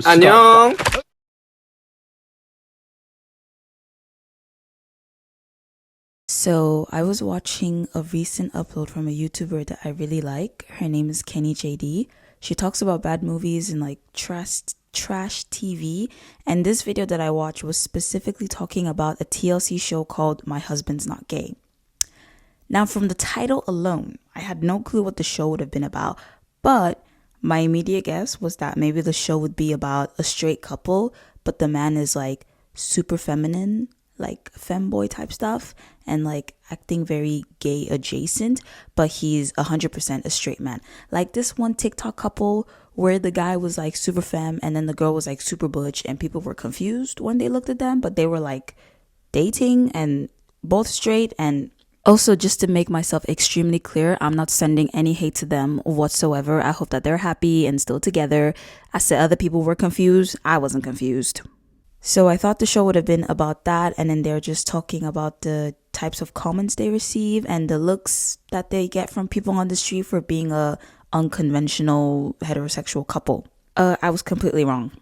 안녕. So I was watching a recent upload from a YouTuber that I really like. Her name is Kenny JD. She talks about bad movies and like trash TV. And this video that I watched was specifically talking about a TLC show called My Husband's Not Gay. Now, from the title alone, I had no clue what the show would have been about, but my immediate guess was that maybe the show would be about a straight couple, but the man is like super feminine, like femboy type stuff, and like acting very gay adjacent, but he's 100% a straight man. Like this one TikTok couple where the guy was like super femme and then the girl was like super butch, and people were confused when they looked at them, but they were like dating and both straight. And also, just to make myself extremely clear, I'm not sending any hate to them whatsoever. I hope that they're happy and still together. I said other people were confused. I wasn't confused. So I thought the show would have been about that, and then they're just talking about the types of comments they receive and the looks that they get from people on the street for being a unconventional heterosexual couple. I was completely wrong.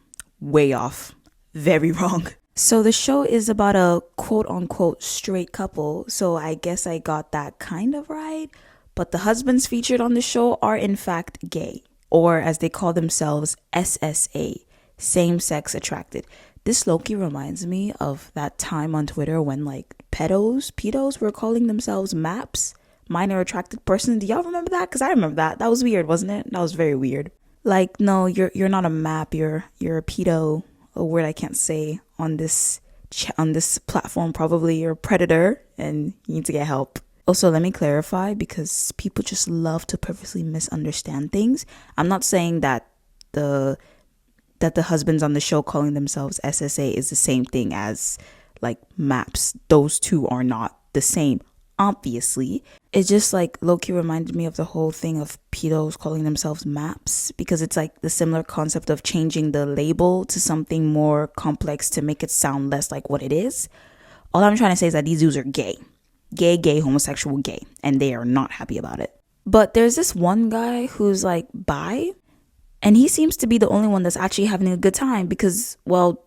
Way off. Very wrong. So the show is about a quote unquote straight couple, so I guess I got that kind of right. But the husbands featured on the show are in fact gay, or as they call themselves, SSA, same sex attracted. This low-key reminds me of that time on Twitter when like pedos were calling themselves MAPs, minor attracted person. Do y'all remember that? Because I remember that. That was weird, wasn't it? That was very weird. Like, no, you're not a MAP. You're a pedo. A word I can't say on this platform. Probably you're a predator and you need to get help. Also, let me clarify, because people just love to purposely misunderstand things. I'm not saying that the husbands on the show calling themselves SSA is the same thing as like MAPS. Those two are not the same, obviously. It just like low-key reminded me of the whole thing of pedos calling themselves MAPS, because it's like the similar concept of changing the label to something more complex to make it sound less like what it is. All I'm trying to say is that these dudes are gay, homosexual, gay, and they are not happy about it. But there's this one guy who's like bi, and he seems to be the only one that's actually having a good time because, well,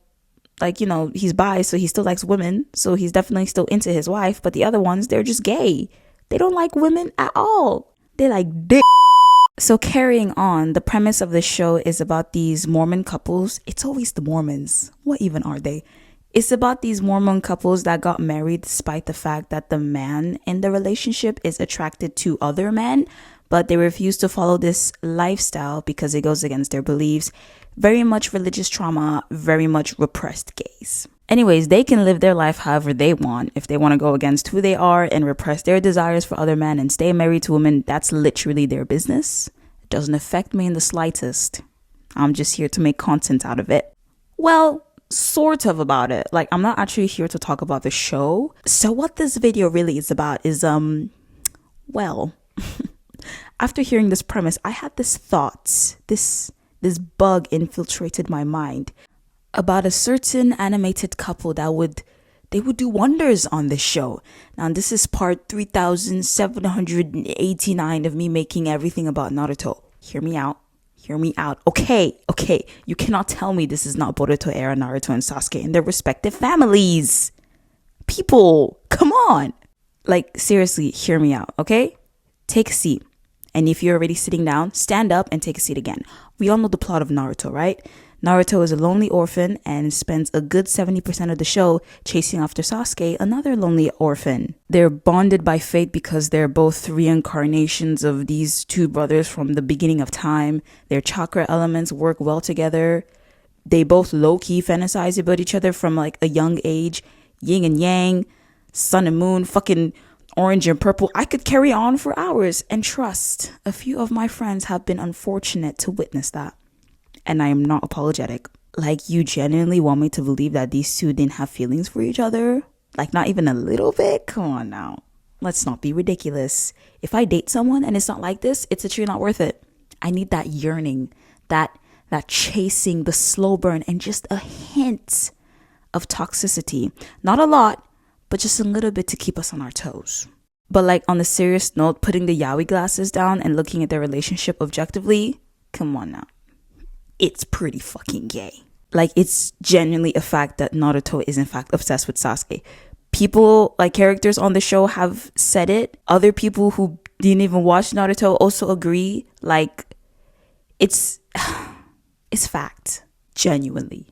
like, you know, he's bi, so he still likes women, so he's definitely still into his wife. But the other ones, they're just gay. They don't like women at all. They like dick. So carrying on, the premise of the show is about these Mormon couples. It's always the Mormons. What even are they? It's about these Mormon couples that got married despite the fact that the man in the relationship is attracted to other men, but they refuse to follow this lifestyle because it goes against their beliefs. Very much religious trauma, very much repressed gays. Anyways, they can live their life however they want. If they want to go against who they are and repress their desires for other men and stay married to women, that's literally their business. It doesn't affect me in the slightest. I'm just here to make content out of it. Well, sort of about it. Like, I'm not actually here to talk about the show. So what this video really is about is, well, after hearing this premise, I had this thought, this bug infiltrated my mind about a certain animated couple that would do wonders on this show. Now, this is part 3789 of me making everything about Naruto. Hear me out. Okay. You cannot tell me this is not Boruto era Naruto and Sasuke and their respective families. People, come on. Like, seriously, hear me out, okay? Take a seat. And if you're already sitting down, stand up and take a seat again. We all know the plot of Naruto, right? Naruto is a lonely orphan and spends a good 70% of the show chasing after Sasuke, another lonely orphan. They're bonded by fate because they're both reincarnations of these two brothers from the beginning of time. Their chakra elements work well together. They both low-key fantasize about each other from like a young age. Yin and yang, sun and moon, fucking orange and purple. I could carry on for hours, and trust, a few of my friends have been unfortunate to witness that. And I am not apologetic. Like, you genuinely want me to believe that these two didn't have feelings for each other? Like, not even a little bit? Come on now. Let's not be ridiculous. If I date someone and it's not like this, it's literally not worth it. I need that yearning, that chasing, the slow burn, and just a hint of toxicity. Not a lot, but just a little bit to keep us on our toes. But like, on the serious note, putting the yaoi glasses down and looking at their relationship objectively, come on now. it's pretty fucking gay. Like, it's genuinely a fact that Naruto is in fact obsessed with Sasuke. People, like characters on the show, have said it. Other people who didn't even watch Naruto also agree. Like, it's fact, genuinely.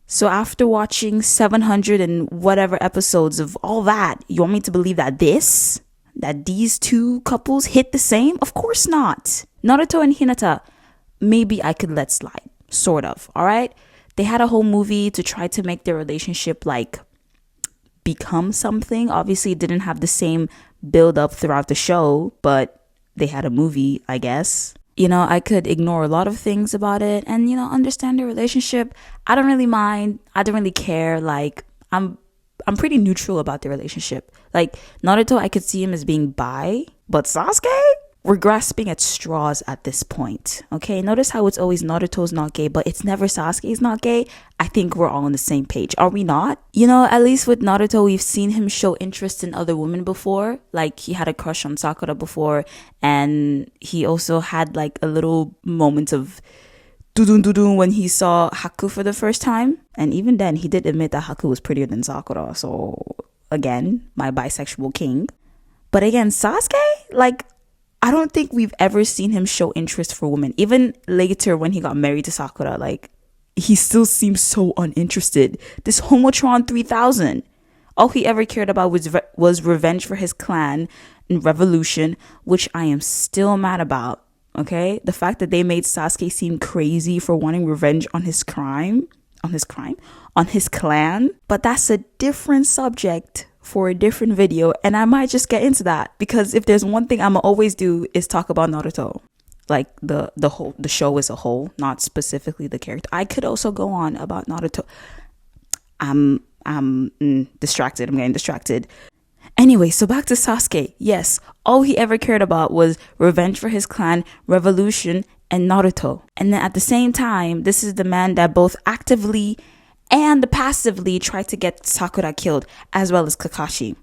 So after watching 700 and whatever episodes of all that, you want me to believe that these two couples hit the same? Of course not. Naruto and Hinata, maybe I could let slide, sort of, all right? They had a whole movie to try to make their relationship like become something. Obviously, it didn't have the same build up throughout the show, but they had a movie, I guess. You know, I could ignore a lot of things about it and, you know, understand their relationship. I don't really mind. I don't really care. Like, I'm pretty neutral about their relationship. Like, Naruto, I could see him as being bi, but Sasuke? We're grasping at straws at this point, okay? Notice how it's always Naruto's not gay, but it's never Sasuke's not gay. I think we're all on the same page. Are we not? You know, at least with Naruto, we've seen him show interest in other women before. Like, he had a crush on Sakura before, and he also had like a little moment of dudun when he saw Haku for the first time. And even then, he did admit that Haku was prettier than Sakura. So, again, my bisexual king. But again, Sasuke, like, I don't think we've ever seen him show interest for women. Even later when he got married to Sakura, like, he still seems so uninterested. This Homotron 3000, all he ever cared about was revenge for his clan and revolution, which I am still mad about, okay? The fact that they made Sasuke seem crazy for wanting revenge on his clan. But that's a different subject for a different video, and I might just get into that, because if there's one thing I'ma always do is talk about Naruto, like the show as a whole, not specifically the character. I could also go on about Naruto. I'm distracted. I'm getting distracted. Anyway, so back to Sasuke. Yes, all he ever cared about was revenge for his clan, revolution, and Naruto. And then at the same time, this is the man that both actively and passively tried to get Sakura killed, as well as Kakashi.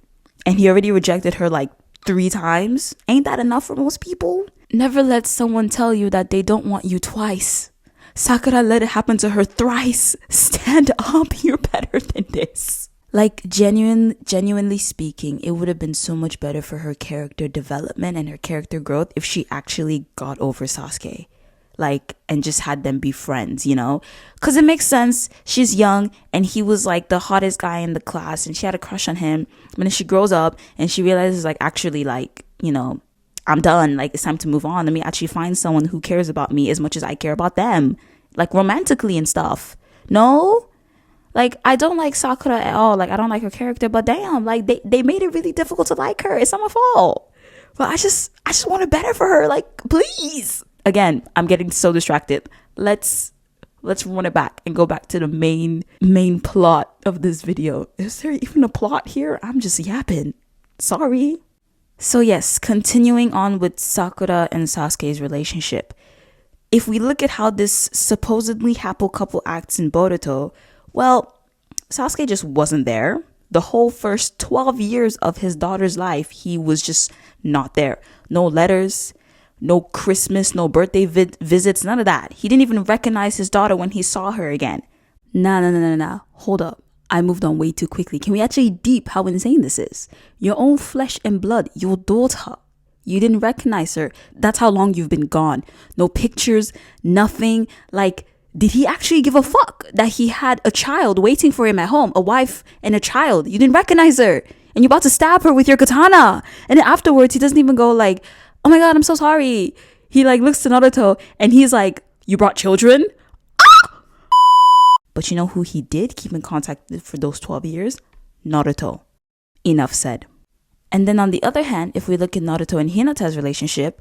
And he already rejected her like 3 times. Ain't that enough for most people? Never let someone tell you that they don't want you twice. Sakura let it happen to her thrice. Stand up, you're better than this. Like, genuinely speaking, it would have been so much better for her character development and her character growth if she actually got over Sasuke. Like, and just had them be friends, you know? Because it makes sense. She's young, and he was like the hottest guy in the class, and she had a crush on him. But then she grows up, and she realizes, like, actually, like, you know, I'm done. Like, it's time to move on. Let me actually find someone who cares about me as much as I care about them. Like, romantically and stuff. No? Like, I don't like Sakura at all. Like, I don't like her character. But damn, like, they made it really difficult to like her. It's not my fault. But I just want it better for her. Like, please. Again, I'm getting so distracted. Let's run it back and go back to the main plot of this video. Is there even a plot here? I'm just yapping. Sorry. So yes, continuing on with Sakura and Sasuke's relationship. If we look at how this supposedly happy couple acts in Boruto, well, Sasuke just wasn't there. The whole first 12 years of his daughter's life, he was just not there. No letters, no Christmas, no birthday visits, none of that. He didn't even recognize his daughter when he saw her again. Nah. Hold up. I moved on way too quickly. Can we actually deep how insane this is? Your own flesh and blood, your daughter. You didn't recognize her. That's how long you've been gone. No pictures, nothing. Like, did he actually give a fuck that he had a child waiting for him at home? A wife and a child. You didn't recognize her. And you're about to stab her with your katana. And then afterwards, he doesn't even go like, oh my god, I'm so sorry. He like looks to Naruto and he's like, you brought children? Ah! But you know who he did keep in contact with for those 12 years? Naruto. Enough said. And then on the other hand, if we look at Naruto and Hinata's relationship,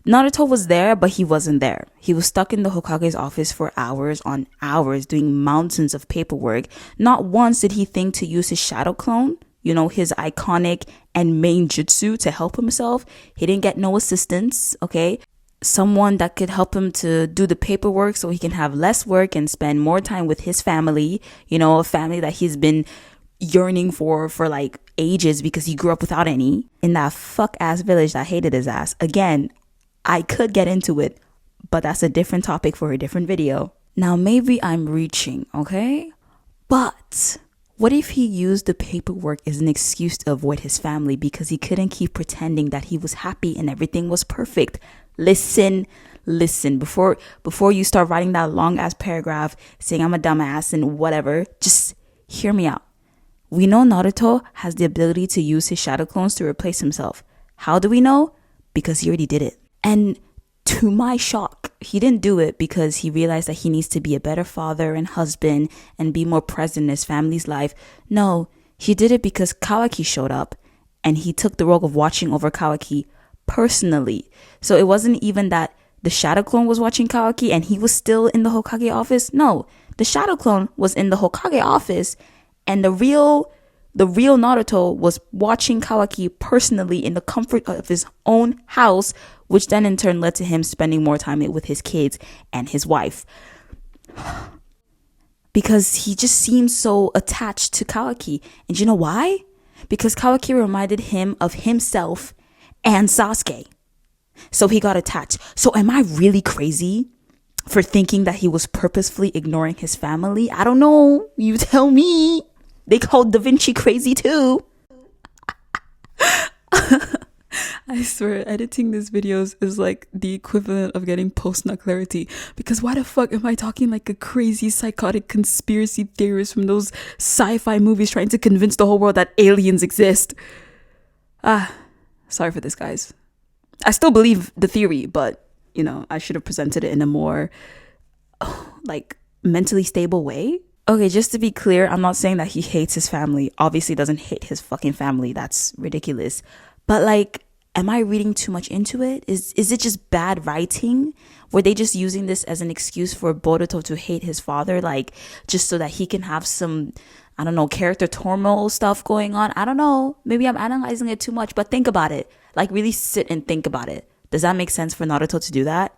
Naruto was there, but he wasn't there. He was stuck in the Hokage's office for hours on hours doing mountains of paperwork. Not once did he think to use his shadow clone, you know, his iconic and main jutsu to help himself. He didn't get no assistance, okay? Someone that could help him to do the paperwork so he can have less work and spend more time with his family, you know, a family that he's been yearning for like ages because he grew up without any in that fuck ass village that hated his ass. Again, I could get into it, but that's a different topic for a different video. Now, maybe I'm reaching, okay? But what if he used the paperwork as an excuse to avoid his family because he couldn't keep pretending that he was happy and everything was perfect? Listen, before you start writing that long ass paragraph saying I'm a dumbass and whatever, just hear me out. We know Naruto has the ability to use his shadow clones to replace himself. How do we know? Because he already did it. And to my shock, he didn't do it because he realized that he needs to be a better father and husband and be more present in his family's life. No, he did it because Kawaki showed up and he took the role of watching over Kawaki personally. So it wasn't even that the shadow clone was watching Kawaki and he was still in the Hokage office. No, the shadow clone was in the Hokage office and the real Naruto was watching Kawaki personally in the comfort of his own house, which then in turn led to him spending more time with his kids and his wife. Because he just seems so attached to Kawaki. And you know why? Because Kawaki reminded him of himself and Sasuke. So he got attached. So am I really crazy for thinking that he was purposefully ignoring his family? I don't know. You tell me. They called Da Vinci crazy too. I swear, editing these videos is like the equivalent of getting post-nut clarity. Because why the fuck am I talking like a crazy psychotic conspiracy theorist from those sci-fi movies trying to convince the whole world that aliens exist? Sorry for this, guys. I still believe the theory, but, you know, I should have presented it in a more, like, mentally stable way. Okay, just to be clear, I'm not saying that he hates his family. Obviously doesn't hate his fucking family. That's ridiculous. But like, am I reading too much into it? Is it just bad writing? Were they just using this as an excuse for Boruto to hate his father? Like, just so that he can have some, I don't know, character turmoil stuff going on? I don't know. Maybe I'm analyzing it too much, but think about it. Like, really sit and think about it. Does that make sense for Naruto to do that?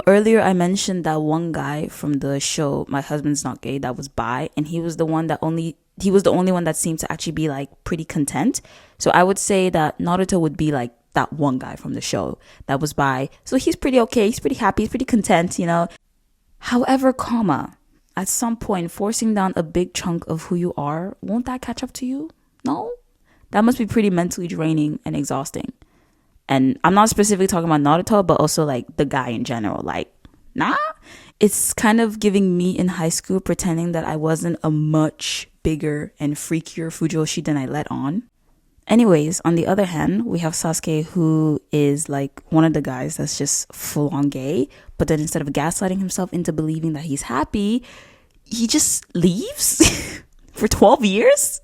Earlier I mentioned that one guy from the show My Husband's Not Gay that was bi, and he was the only one that seemed to actually be like pretty content. So I would say that Naruto would be like that one guy from the show that was bi. So he's pretty okay, he's pretty happy, he's pretty content, you know. However, at some point forcing down a big chunk of who you are, won't that catch up to you? No? That must be pretty mentally draining and exhausting. And I'm not specifically talking about Naruto, but also like the guy in general. Like, nah. It's kind of giving me in high school pretending that I wasn't a much bigger and freakier Fujoshi than I let on. Anyways, on the other hand, we have Sasuke, who is like one of the guys that's just full on gay. But then instead of gaslighting himself into believing that he's happy, he just leaves for 12 years.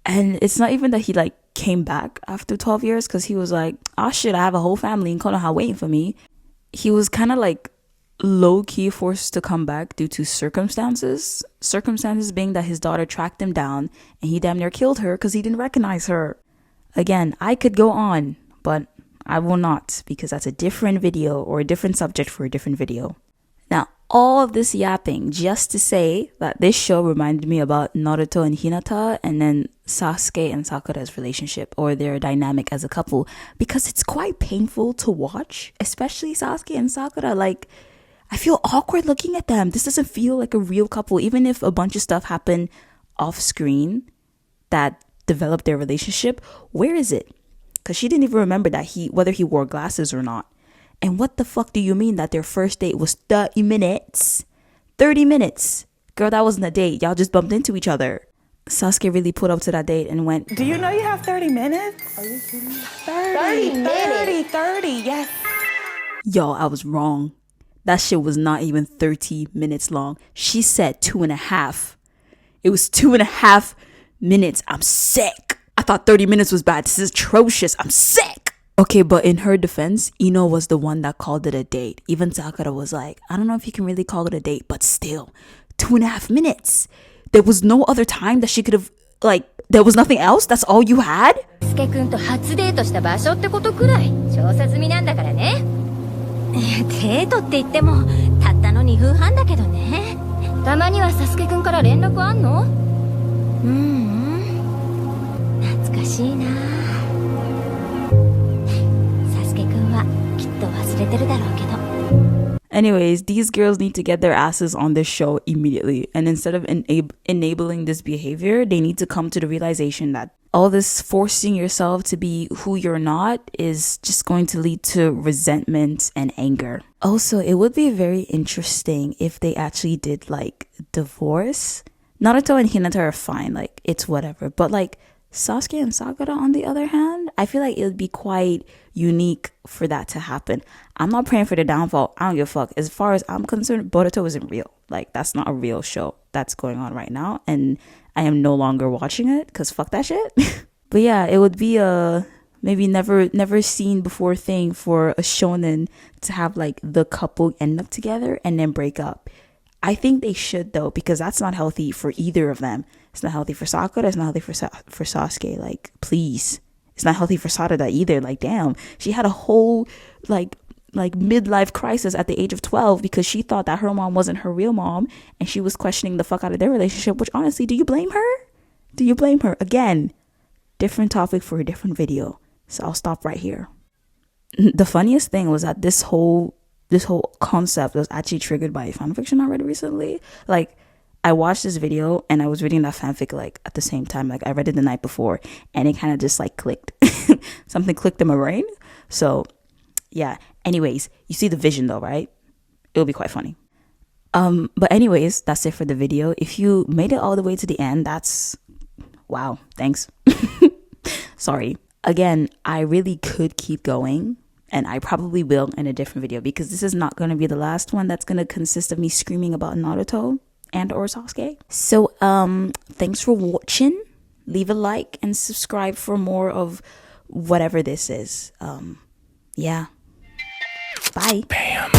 And it's not even that he like came back after 12 years because he was like, oh shit, I have a whole family in Konoha waiting for me. He was kind of like low-key forced to come back due to circumstances being that his daughter tracked him down and he damn near killed her because he didn't recognize her. Again, I could go on, but I will not because that's a different video or a different subject for a different video. Now, all of this yapping just to say that this show reminded me about Naruto and Hinata and then Sasuke and Sakura's relationship or their dynamic as a couple, because it's quite painful to watch, especially Sasuke and Sakura. Like, I feel awkward looking at them. This doesn't feel like a real couple, even if a bunch of stuff happened off screen that developed their relationship. Where is it? Because she didn't even remember that whether he wore glasses or not. And what the fuck do you mean that their first date was 30 minutes? 30 minutes. Girl, that wasn't a date. Y'all just bumped into each other. Sasuke really put up to that date and went, do you know you have 30 minutes? Are you kidding me? 30, yes. Yo, I was wrong. That shit was not even 30 minutes long. She said 2.5. It was 2.5 minutes. I'm sick. I thought 30 minutes was bad. This is atrocious. I'm sick. Okay, but in her defense, Ino was the one that called it a date. Even Sakura was like, I don't know if you can really call it a date, but still, 2.5 minutes. There was no other time that she could have, like, there was nothing else? That's all you had? スケ君と初デートした場所ってことくらい調査済みなんだからね。デートって言ってもたったの2分半だけどね。たまにはサスケ君から連絡あんの？懐かしいな。サスケ君はきっと忘れてるだろうけど。Anyways, these girls need to get their asses on this show immediately. And instead of enabling this behavior, they need to come to the realization that all this forcing yourself to be who you're not is just going to lead to resentment and anger. Also, it would be very interesting if they actually did like divorce. Naruto and Hinata are fine, like it's whatever. But like Sasuke and Sakura, on the other hand, I feel like it would be quite unique for that to happen. I'm not praying for the downfall. I don't give a fuck. As far as I'm concerned, Boruto isn't real. Like, that's not a real show that's going on right now. And I am no longer watching it because fuck that shit. But yeah, it would be a maybe never seen before thing for a shonen to have like the couple end up together and then break up. I think they should though, because that's not healthy for either of them. It's not healthy for Sakura. It's not healthy for Sasuke. Like, please. It's not healthy for Sarada either. Like, damn. She had a whole like midlife crisis at the age of 12 because she thought that her mom wasn't her real mom, and she was questioning the fuck out of their relationship, which honestly, do you blame her? Do you blame her? Again, different topic for a different video. So I'll stop right here. The funniest thing was that this whole concept was actually triggered by a fanfiction I read recently. Like, I watched this video and I was reading that fanfic like at the same time. Like, I read it the night before and it kind of just like clicked. Something clicked in my brain. So yeah. Anyways, you see the vision though, right? It'll be quite funny. But anyways, that's it for the video. If you made it all the way to the end, that's wow. Thanks. Sorry. Again, I really could keep going. And I probably will in a different video because this is not going to be the last one that's going to consist of me screaming about Naruto and or Sasuke. So thanks for watching. Leave a like and subscribe for more of whatever this is. Yeah. Bye. Bam.